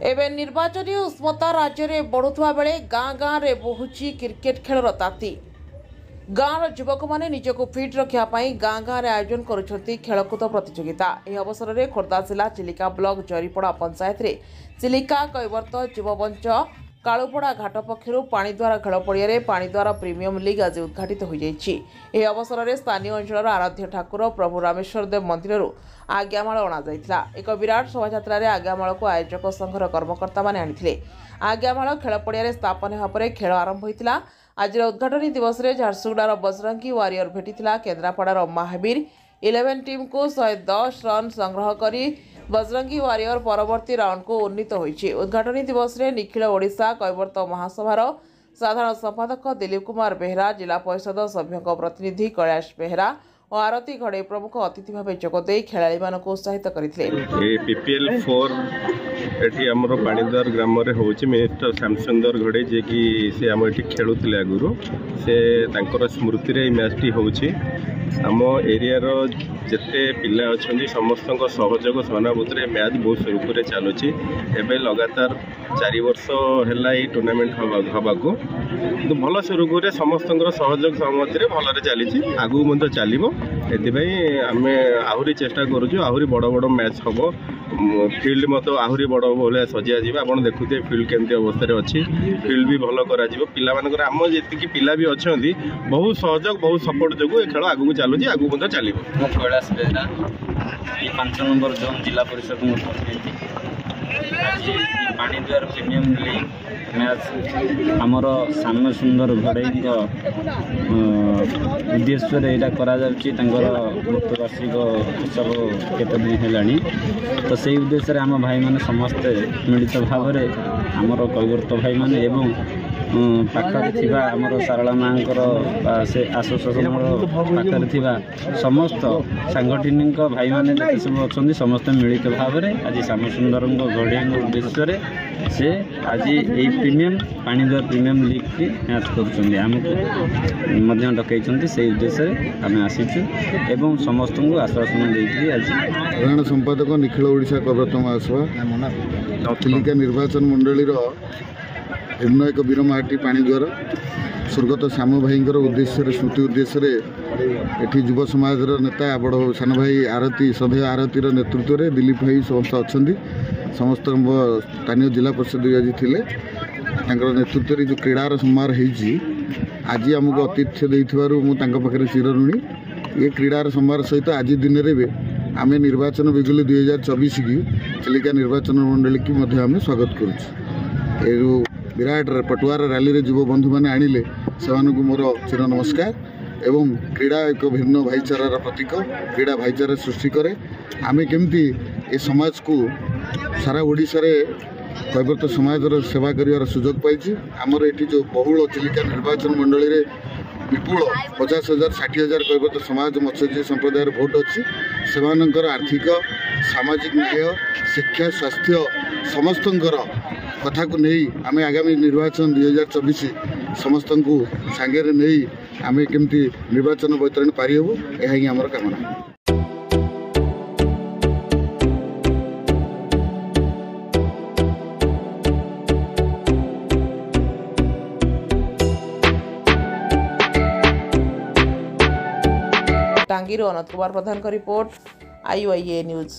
एवं निर्वाचन उष्मता राज्य में बढ़ुवा बेले गाँ गाँव में बहुची क्रिकेट खेलर ताती। गाँवर युवक मैंने निजक फिट रखापी गाँ गाँव में आयोजन करुछंती खेलकूद प्रतियोगिता। यह अवसर में खोर्धा जिला चिलिका ब्लॉक जरीपड़ा पंचायत रे चिलिका कैवर्त युवमंच कालुपड़ा घाट पक्षर पाणीद्वारा खेल पड़िया पाणीद्वारा प्रीमियम लीग आज उद्घाटित हो जाएगी। यह अवसर में स्थानीय अंचल आराध्य ठाकुर प्रभु रामेश्वर देव मंदिर आज्ञामाल अणा एक विराट शोभा आज्ञामाल को आयोजक संघर कर्मकर्ता मैंने आनी आज्ञामाल खेल पड़िया स्थापन होगा खेल आरंभ होता। आज उद्घाटनी दिवस में झारसुगुड़ार बजरंगी वारियर भेटिला केन्द्रापड़ार महावीर 11 टीम को 110 रन संग्रह करी बजरंगी वारियर परवर्ती राउंड को उन्नीत होइछि। उद्घाटनी दिवस में निखिल ओडिशा कैवर्त महासभार साधारण संपादक दिलीप कुमार बेहरा, जिला परिषद सभ्य प्रतिनिधि कैलाश बेहरा और आरती घड़े प्रमुख अतिथि भाव जोगदे खेलाड़ी मानक उत्साहित करथिले। PPL 4 एठी हमर पाणीद्वार ग्राम रे होछि मिस्टर श्यामसुंदर घड़े जे कि से हम एठी खेलुथिले आगुरु से तांकर स्मृति रे मैच टी होछि। आम एरिया रो जते पिला अछंती समस्त सहयोग सहानुभूति रे मैच बहुत सुरुखुरे चलुछि। एबे लगातार 4 वर्ष हैला ई टूर्नामेंट हबाको तो भल सुरुखुरे समस्त सहयोग सहमति रे भल रे चलीछि। आगु मते चलिबो एथिबाई आमे आहुरी चेष्टा करूछु आहुरी बड़ बड़ मैच हबो। फील्ड मत आहुरी बड़ भाया सजिया जीवा आपण देखुते फील्ड केमती अवस्था अच्छी फील्ड भी भल करा जीवो। पिला मानकर आम जी पिला भी अछंती बहुत सहयोग बहुत सपोर्ट जो खेल आगू चलुची आगू मत चलिबो। कैलाश बेहरा 5 नंबर जोन जिला परिषद पाणीद्वार प्रीमियम लीग मैच आमर श्याम सुंदर घड़े उद्देश्य यहाँ मृत्युवार्षिक उत्सव केते दिन है तो से उद्देश्य आम भाई मैंने समस्ते मिलित भाव में आमर कैवर्त भाई मैंने एवं पाखरे आमर सारला माँ से आसोसिएसन पाखरे समस्त सांगठनिक भाई मैंने जिते सब अच्छा समस्त मिलित भाव में आज श्याम सुंदर घड़े उद्देश्य से आज यही प्रीमियम पाणीद्वार प्रीमियम लीग की मैच कर डकई से उद्देश्य आम आसीचु एवं समस्त को आश्वासन देकर आज साधारण संपादक निखिल ओडिशा कैवर्त महासभा चिलिका निर्वाचन मंडली निर्णायक वीरमाटी पाणीद्वार स्वर्गत श्याम भाई उद्देश्य स्मृति उद्देश्य एठी युव समाज नेता बड़ सान भाई आरती सधे आरती नेतृत्व में दिलीप भाई समस्त अच्छा समस्त स्थानीय जिला परिषद आज थे नेतृत्व जो क्रीडार समारोह होती आज आमको आतिथ्य मुझे चिरऋणी ये क्रीडार समारोह सहित आज दिन में आम निर्वाचन बिगुली 2024 की चिलिका निर्वाचन मंडली की आम स्वागत करूँ। विराट पटुआर रैली रे युव बंधु मैंने आणिले से मोर चिर नमस्कार एवं क्रीड़ा एक भिन्न भाईचारार प्रतीक क्रीड़ा भाईचारा सृष्टि करे आमे केमती ए समाज को सारा ओडिशा रे कैवर्त समाजर सेवा करिवार सुजोग पाइछि। आमर एठी जो बहुल चिलिका निर्वाचन मंडली रे विपुल 50,000 60,000 कैवर्त समाज मत्स्यजीवी संप्रदायर भोट अच्छी से आर्थिक सामाजिक न्याय शिक्षा स्वास्थ्य समस्त कथा को नहीं आमे आगामी निर्वाचन 2024 समस्त को सांगे नहीं आमे केमती निर्वाचन बैतरणी पारि हेबो एहा ही हमर कामना। टांगीर अनंत कुमार प्रधान का रिपोर्ट IOIA न्यूज।